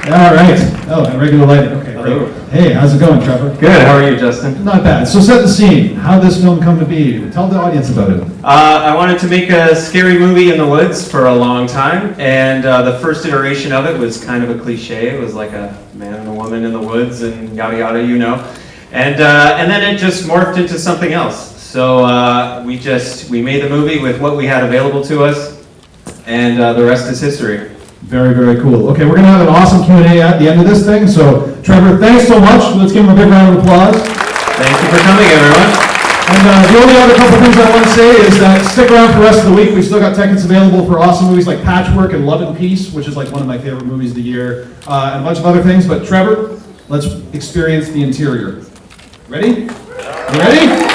All right. Oh, and regular lighting. Okay, Hello. great. Hey, how's it going, Trevor? Good, how are you, Justin? Not bad. So set the scene. How did this film come to be? Tell the audience about it. I wanted to make a scary movie in the woods for a long time, and the first iteration of it was kind of a cliche. It was like a man and a woman in the woods and yada yada, you know. And then it just morphed into something else. So we made the movie with what we had available to us, and the rest is history. Very, very cool. Okay, we're going to have an awesome Q&A at the end of this thing. So, Trevor, thanks so much. Let's give him a big round of applause. Thank you for coming, everyone. And the only other couple things I want to say is that stick around for the rest of the week. We've still got tickets available for awesome movies like Patchwork and Love and Peace, which is like one of my favorite movies of the year, and a bunch of other things. But Trevor, let's experience the interior. Ready? You ready?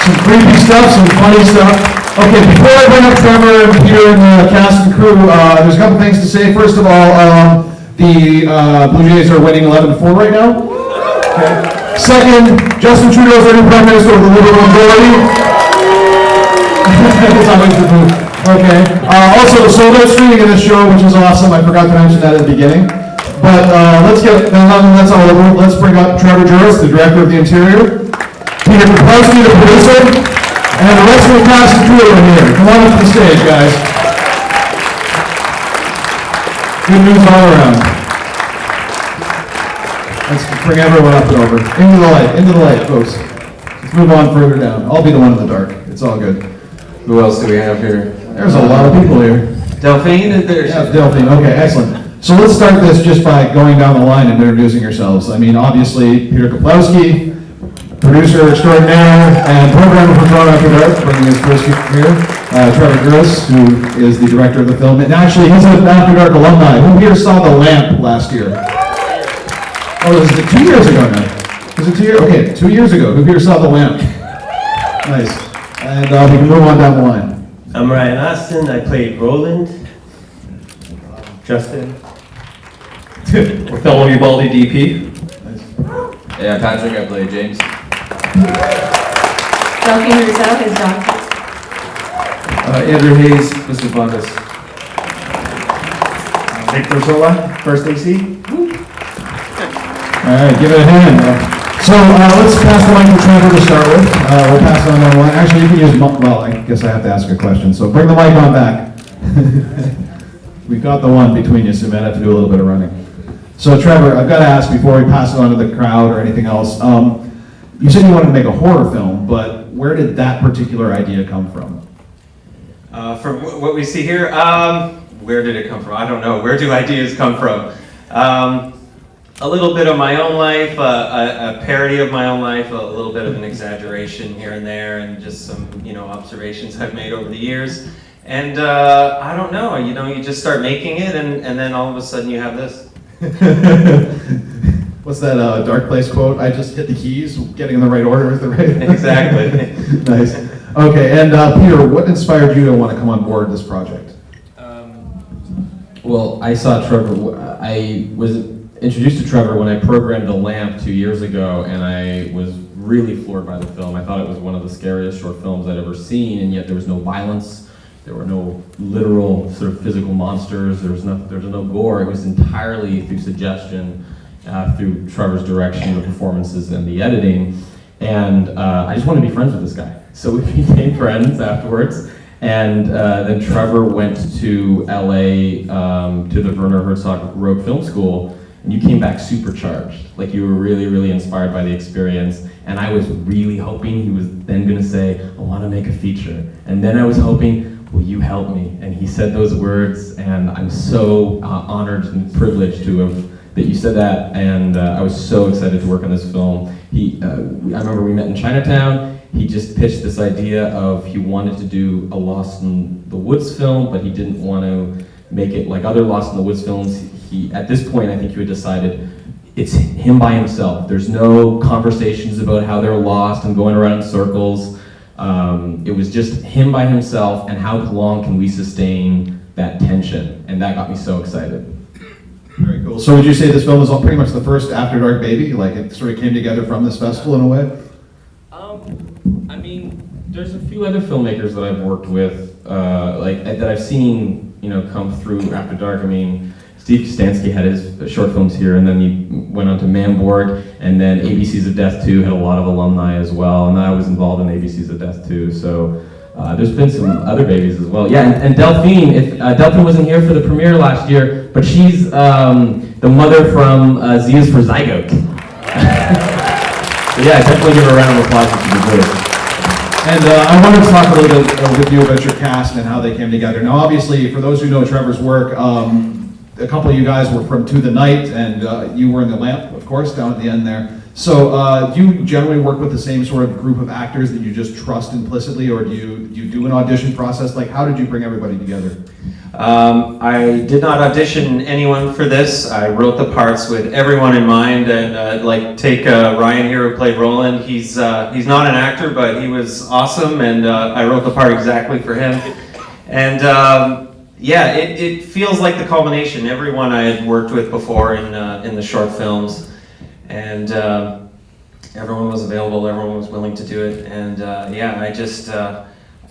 Some creepy stuff, some funny stuff. Okay, before I bring up Trevor and Peter and the cast and crew, there's a couple things to say. First of all, the Blue Jays are winning 11-4 right now. Okay. Second, Justin Trudeau is our new Prime Minister with a Liberal majority. That's always the move. Okay. Also, the sold-out screening of this show, which is awesome. I forgot to mention that at the beginning. But let's all over. Let's bring up Trevor Juras, the director of the interior. Peter Kapowski, the producer, and the rest of the cast and crew are here. Come on up to the stage, guys. Good news all around. Let's bring everyone up and over. Into the light, folks. Let's move on further down. I'll be the one in the dark. It's all good. Who else do we have here? There's a lot of people here. Delphine? Yeah, Delphine. Okay, excellent. So let's start this just by going down the line and introducing yourselves. I mean, obviously, Peter Kapowski, producer extraordinaire and programmer for Toronto After Dark, bringing his first here. Trevor Juras, who is the director of the film. And actually, he's an After Dark alumni. Who here saw The Lamp last year? Oh, is it 2 years ago now? Was it 2 years? Okay, 2 years ago. Who here saw The Lamp? Nice. And we can move on down the line. I'm Ryan Austin. I played Roland. Justin. Fellow Ubaldi DP. Nice. Yeah, Patrick, I played James. Delphine Rousseau is Doctor. Andrew Hayes, Mr. Bundes. Victor Zola, first AC. All right, give it a hand. So let's pass the mic to Trevor to start with. We'll pass it on the line. Actually, you can use, well, I guess I have to ask a question. So bring the mic on back. We've got the one between you, so you might have to do a little bit of running. So Trevor, I've got to ask before we pass it on to the crowd or anything else. You said you wanted to make a horror film, but where did that particular idea come from? From what we see here, where did it come from? I don't know. Where do ideas come from? A little bit of my own life, a parody of my own life, a little bit of an exaggeration here and there, and just some, observations I've made over the years. And I don't know, you just start making it, and then all of a sudden you have this. What's that Dark Place quote? I just hit the keys, getting in the right order with the right. Exactly. Nice. Okay, and Peter, what inspired you to want to come on board this project? Well, I saw Trevor, I was introduced to Trevor when I programmed The Lamp 2 years ago, and I was really floored by the film. I thought it was one of the scariest short films I'd ever seen, and yet there was no violence, there were no literal sort of physical monsters, there was no gore. It was entirely through suggestion, through Trevor's direction, the performances, and the editing. And I just wanted to be friends with this guy. So we became friends afterwards. And then Trevor went to LA to the Werner Herzog Rogue Film School, and you came back supercharged. Like, you were really, really inspired by the experience. And I was really hoping he was then gonna say, I wanna make a feature. And then I was hoping, will you help me? And he said those words, and I'm so honored and privileged to have that you said that, and I was so excited to work on this film. I remember we met in Chinatown. He just pitched this idea of he wanted to do a Lost in the Woods film, but he didn't want to make it like other Lost in the Woods films. At this point, I think he had decided it's him by himself. There's no conversations about how they're lost and going around in circles. It was just him by himself, and how long can we sustain that tension? And that got me so excited. Very cool. So would you say this film is pretty much the first After Dark baby? Like, it sort of came together from this festival in a way? I mean, there's a few other filmmakers that I've worked with, that I've seen, come through After Dark. I mean, Steve Kostansky had his short films here, and then he went on to Manborg, and then ABCs of Death 2 had a lot of alumni as well, and I was involved in ABCs of Death 2, so there's been some other babies as well. Yeah, and Delphine, Delphine wasn't here for the premiere last year, but she's the mother from Zia's for Zygote. So yeah, definitely give her a round of applause if she deserves it. And I wanted to talk a little bit with you about your cast and how they came together. Now, obviously, for those who know Trevor's work, a couple of you guys were from To the Night, and you were in The Lamp, of course, down at the end there. So do you generally work with the same sort of group of actors that you just trust implicitly, or do you do an audition process? Like, how did you bring everybody together? I did not audition anyone for this. I wrote the parts with everyone in mind, and take Ryan here who played Roland. He's not an actor, but he was awesome, and I wrote the part exactly for him. And yeah, it feels like the culmination. Everyone I had worked with before in the short films, and everyone was available. Everyone was willing to do it, and yeah,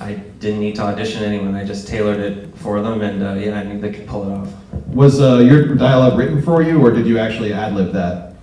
I didn't need to audition anyone. I just tailored it for them, and yeah, I knew they could pull it off. Was your dialogue written for you, or did you actually ad-lib that?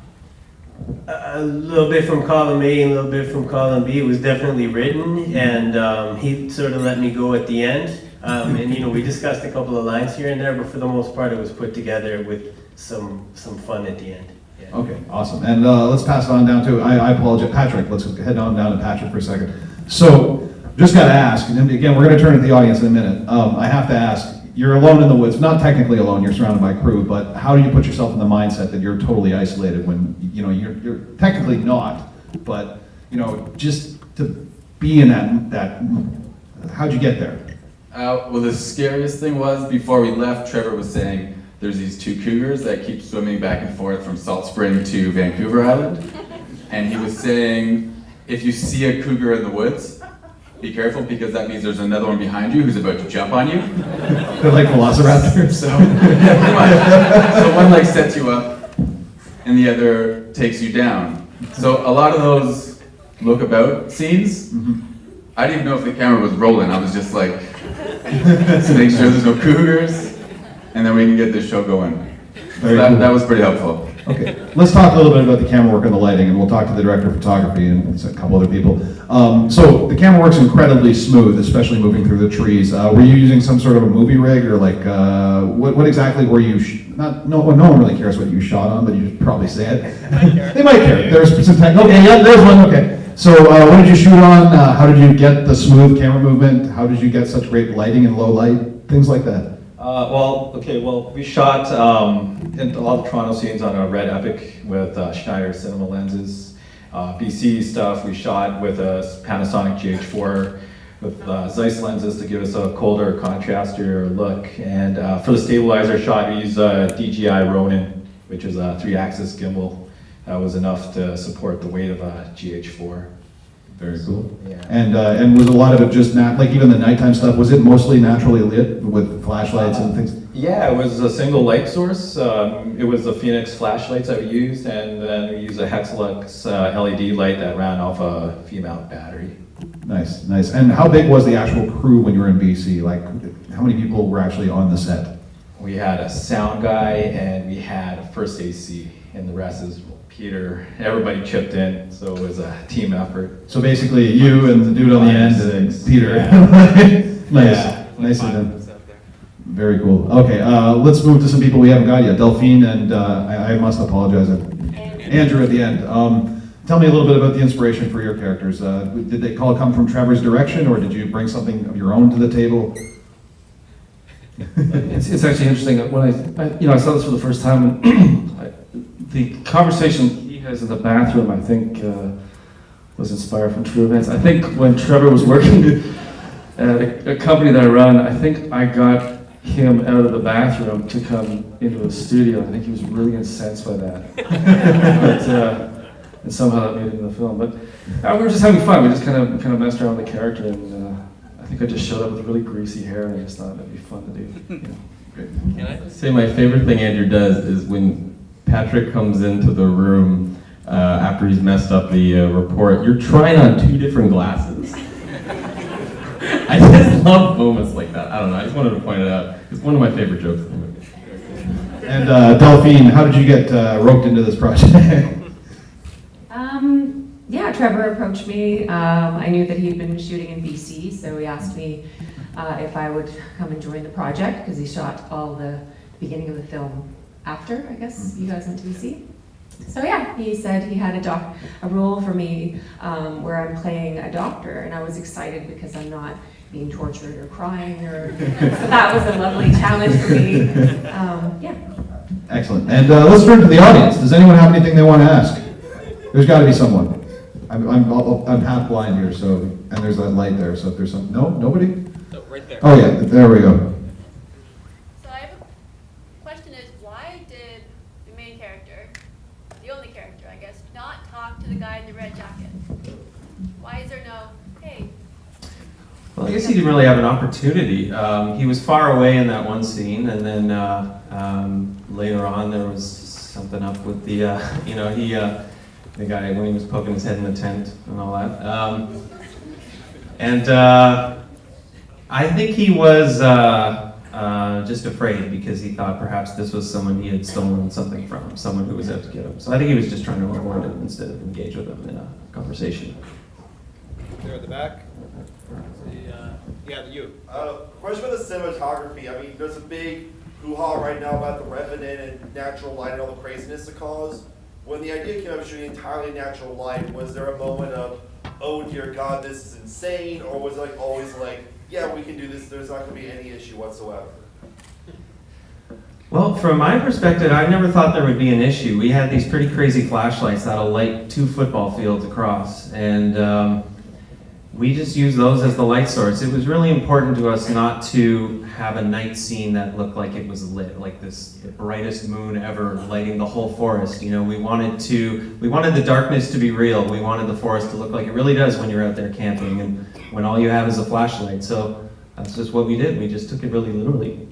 A little bit from column A and a little bit from column B. It was definitely written, and he sort of let me go at the end. And we discussed a couple of lines here and there, but for the most part, it was put together with some fun at the end. Yeah. Okay, awesome. And let's pass it on down to, I apologize, Patrick. Let's head on down to Patrick for a second. So, just got to ask, and again, we're going to turn to the audience in a minute. I have to ask, you're alone in the woods, not technically alone, you're surrounded by crew, but how do you put yourself in the mindset that you're totally isolated when, you're technically not, but, just to be in that how'd you get there? Well, the scariest thing was, before we left, Trevor was saying there's these two cougars that keep swimming back and forth from Salt Spring to Vancouver Island. And he was saying, if you see a cougar in the woods, be careful, because that means there's another one behind you who's about to jump on you. They're like velociraptors. So, pretty much. So one like sets you up, and the other takes you down. So a lot of those look about scenes, I didn't even know if the camera was rolling. I was just like, to make sure there's no cougars, and then we can get this show going. So that was pretty helpful. Okay, let's talk a little bit about the camera work and the lighting, and we'll talk to the director of photography and a couple other people. So the camera work's incredibly smooth, especially moving through the trees. Were you using some sort of a movie rig, or like, what exactly were you, no one really cares what you shot on, but you should probably say it. They might care. There's some tech, okay, yeah, there's one, okay. So what did you shoot on? How did you get the smooth camera movement? How did you get such great lighting and low light? Things like that. We shot in a lot of Toronto scenes on a Red Epic with Schneider cinema lenses. BC stuff we shot with a Panasonic GH4 with Zeiss lenses to give us a colder, contrastier look. And for the stabilizer shot, we used DJI Ronin, which is a 3-axis gimbal. That was enough to support the weight of a GH4. Very cool. Yeah. And was a lot of it just like even the nighttime stuff? Was it mostly naturally lit with flashlights and things? Yeah, it was a single light source. It was the Phoenix flashlights that we used, and then we used a Hexalux LED light that ran off a female battery. Nice, nice. And how big was the actual crew when you were in BC? Like, how many people were actually on the set? We had a sound guy, and we had a first AC, and the rest is Peter. Everybody chipped in, so it was a team effort. So basically, you and the dude on the end, and Peter. Yeah. Nice, Yeah. nice of them. Very cool. Okay, let's move to some people we haven't got yet. Delphine and I must apologize. Andrew at the end. Tell me a little bit about the inspiration for your characters. Did they come from Trevor's direction, or did you bring something of your own to the table? It's actually interesting. When I saw this for the first time, and the conversation he has in the bathroom, I think, was inspired from true events. I think when Trevor was working at a company that I run, I think I got him out of the bathroom to come into a studio. I think he was really incensed by that. And somehow that made it in the film. But we were just having fun. We just kind of messed around with the character, and I think I just showed up with really greasy hair, and I just thought that'd be fun to do. Can I say my favorite thing Andrew does is when Patrick comes into the room after after he's messed up the report, you're trying on 2 different glasses. I just love moments like that. I don't know, I just wanted to point it out. It's one of my favorite jokes in the movie. And Delphine, how did you get roped into this project? Yeah, Trevor approached me. I knew that he'd been shooting in BC, so he asked me if I would come and join the project, because he shot all the beginning of the film after, I guess, you guys went to BC. So yeah, he said he had a role for me where I'm playing a doctor, and I was excited because I'm not being tortured or crying, so that was a lovely challenge for me. Yeah. Excellent. And let's turn to the audience. Does anyone have anything they want to ask? There's got to be someone. I'm half blind here, so, and there's that light there, so if there's some, no, nobody? No, right there. Oh yeah, there we go. So I have a question is, why did the main character, the only character I guess, not talk to the guy in the red jacket? Why is there no, hey? Well, I guess he didn't really have an opportunity. He was far away in that one scene, and then later on there was something up with the, the guy when he was poking his head in the tent and all that. I think he was just afraid because he thought perhaps this was someone he had stolen something from, someone who was out to get him. So I think he was just trying to avoid it instead of engage with him in a conversation. There at the back. You. Question about the cinematography. I mean, there's a big hoo-ha right now about the Revenant and natural light and all the craziness it caused. When the idea came up of shooting entirely natural light, was there a moment of, oh dear God, this is insane? Or was it like always like, yeah, we can do this, there's not going to be any issue whatsoever? Well, from my perspective, I never thought there would be an issue. We had these pretty crazy flashlights that'll light 2 football fields across, and we just used those as the light source. It was really important to us not to have a night scene that looked like it was lit, like this the brightest moon ever lighting the whole forest. You know, we wanted the darkness to be real. We wanted the forest to look like it really does when you're out there camping and when all you have is a flashlight. So that's just what we did. We just took it really literally.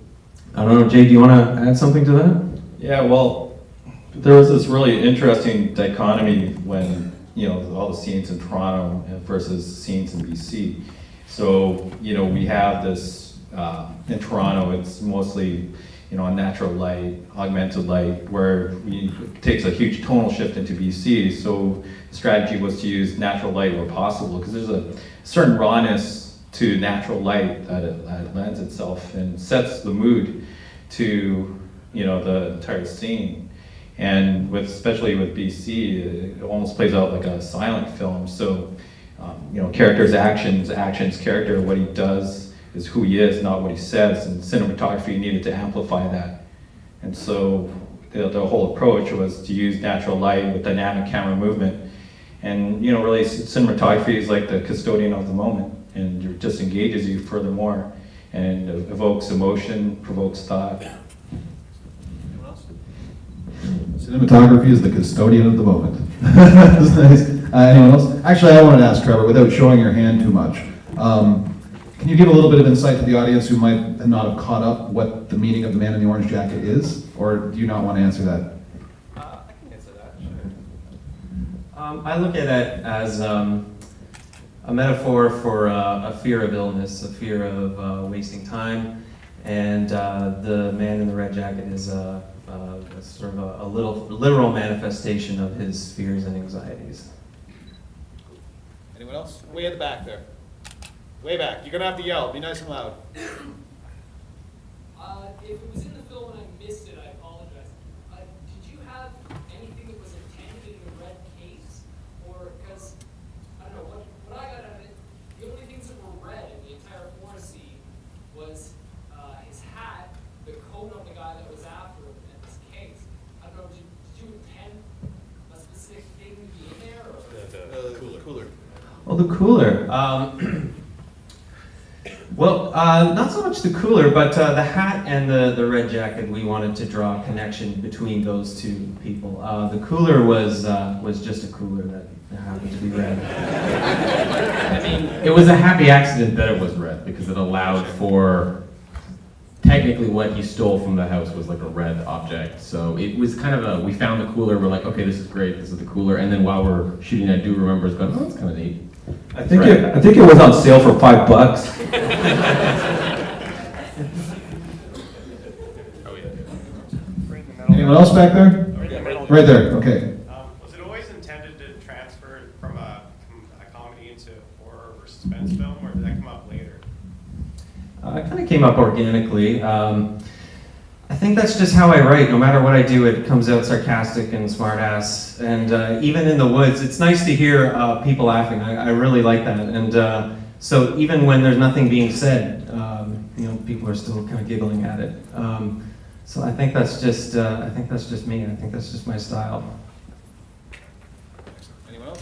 I don't know, Jay, do you want to add something to that? Yeah, well, there was this really interesting dichotomy when, all the scenes in Toronto versus scenes in BC. So, we have this, in Toronto, it's mostly, natural light, augmented light, where it takes a huge tonal shift into BC. So the strategy was to use natural light where possible, because there's a certain rawness to natural light that it lends itself and sets the mood to, the entire scene. And especially with BC, it almost plays out like a silent film. So, character's actions, character, what he does is who he is, not what he says. And cinematography needed to amplify that. And so the whole approach was to use natural light with dynamic camera movement. And, really cinematography is like the custodian of the moment, and it just engages you furthermore and evokes emotion, provokes thought. Cinematography is the custodian of the moment. That's nice. Anyone else? Actually, I wanted to ask Trevor, without showing your hand too much, can you give a little bit of insight to the audience who might not have caught up what the meaning of the man in the orange jacket is? Or do you not want to answer that? I can answer that, sure. I look at it as a metaphor for a fear of illness, a fear of wasting time, and the man in the red jacket is sort of a literal manifestation of his fears and anxieties. Anyone else? Way at the back there. Way back. You're gonna have to yell. Be nice and loud. If it was in the film and I missed it, I apologize. Did you have anything that was intended in the red case? Or, because, I don't know, what I got out of it, the only things that were red in the entire forest scene was his hat, the coat on the guy that was after him, and his case. I don't know, did you intend a specific thing to be in there? Or? The cooler. Well, the cooler. Not so much the cooler, but the hat and the red jacket, we wanted to draw a connection between those two people. The cooler was just a cooler that happened to be red. I mean, it was a happy accident that it was red, because it allowed for technically what he stole from the house was like a red object. So it was kind of we found the cooler, we're like, okay, this is great, this is the cooler. And then while we're shooting, I do remember it's going, oh, that's kind of neat. I think it was on sale for $5. Anyone else back there? Right there, okay. Was it always intended to transfer from a comedy into horror or suspense film, or did that come up later? It kind of came up organically. I think that's just how I write. No matter what I do, it comes out sarcastic and smartass. And even in the woods, it's nice to hear people laughing. I really like that. And so even when there's nothing being said, people are still kind of giggling at it. So I think that's just me. I think that's just my style. Anyone else?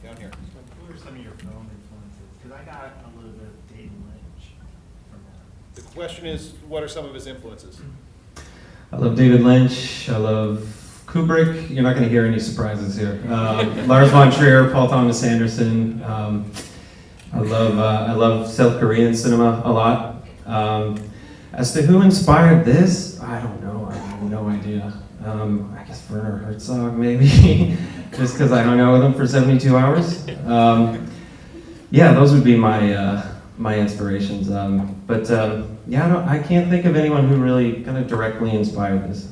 Down here. Who are some of your film influences? Because I got a little bit of David Lynch from that. The question is, what are some of his influences? I love David Lynch. I love Kubrick. You're not going to hear any surprises here. Lars von Trier, Paul Thomas Anderson. I love South Korean cinema a lot. As to who inspired this, I don't know. I have no idea. I guess Werner Herzog, maybe, just because I hung out with him for 72 hours. Yeah, those would be my inspirations. I can't think of anyone who really kind of directly inspired this.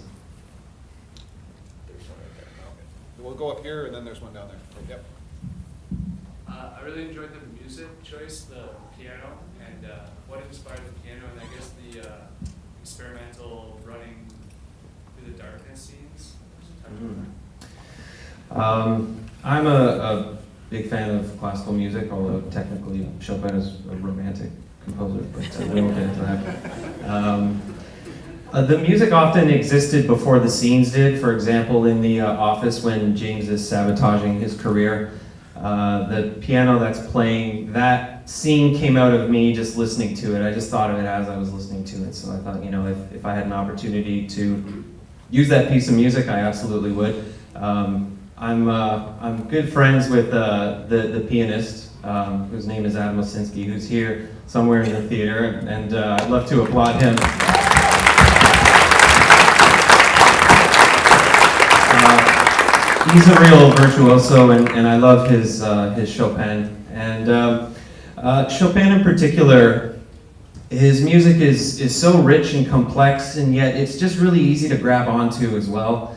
There's one right there. Okay. We'll go up here, and then there's one down there. Yep. I really enjoyed the music choice, the piano, and what inspired the piano, and I guess the experimental running through the darkness scenes. I'm a big fan of classical music, although technically Chopin is a romantic composer, but we won't get into that. The music often existed before the scenes did. For example, in The Office, when James is sabotaging his career, the piano that's playing, that scene came out of me just listening to it. I just thought of it as I was listening to it. So I thought, if I had an opportunity to use that piece of music, I absolutely would. I'm good friends with the pianist, whose name is Adam Osinski, who's here somewhere in the theater, and I'd love to applaud him. He's a real virtuoso, and I love his Chopin. And Chopin in particular, his music is so rich and complex, and yet it's just really easy to grab onto as well.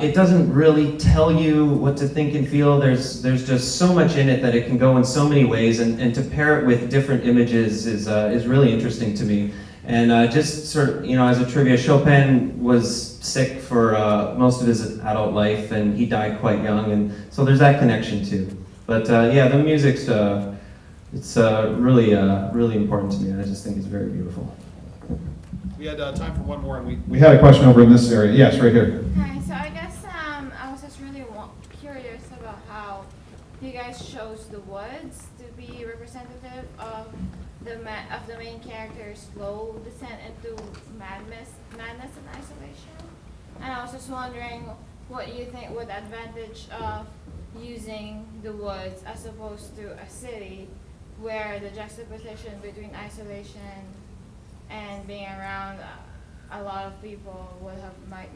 It doesn't really tell you what to think and feel. There's just so much in it that it can go in so many ways, and to pair it with different images is really interesting to me. And just sort of, as a trivia, Chopin was sick for most of his adult life, and he died quite young, and so there's that connection too. But yeah, the music's it's really important to me. I just think it's very beautiful. We had time for one more, and We had a question over in this area. Yes, right here. Hi, so I guess I was just really curious about how you guys chose the woods to be representative of the main character's slow descent into madness and isolation. And I was just wondering what you think would advantage of using the woods as opposed to a city, where the juxtaposition between isolation and being around a lot of people might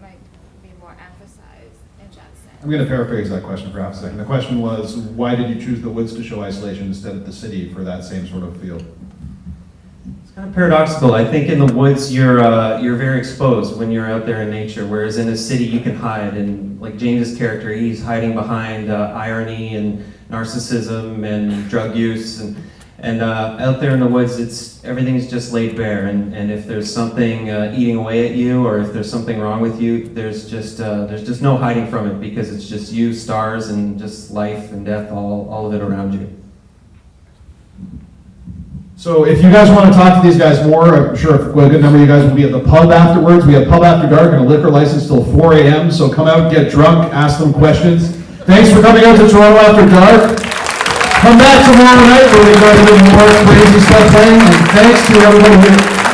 be more emphasized in that sense. I'm going to paraphrase that question for half a second. The question was, why did you choose the woods to show isolation instead of the city for that same sort of feel? It's kind of paradoxical. I think in the woods you're very exposed when you're out there in nature, whereas in a city you can hide. And like James's character, he's hiding behind irony and narcissism and drug use, and out there in the woods, everything's just laid bare. And if there's something eating away at you, or if there's something wrong with you, there's just no hiding from it, because it's just you, stars, and just life and death, all of it around you. So if you guys want to talk to these guys more, I'm sure a good number of you guys will be at the pub afterwards. We have pub after dark and a liquor license till 4 a.m. So come out, get drunk, ask them questions. Thanks for coming out to Toronto After Dark. Come back tomorrow night where we're going to do more crazy stuff playing. And thanks to everybody here.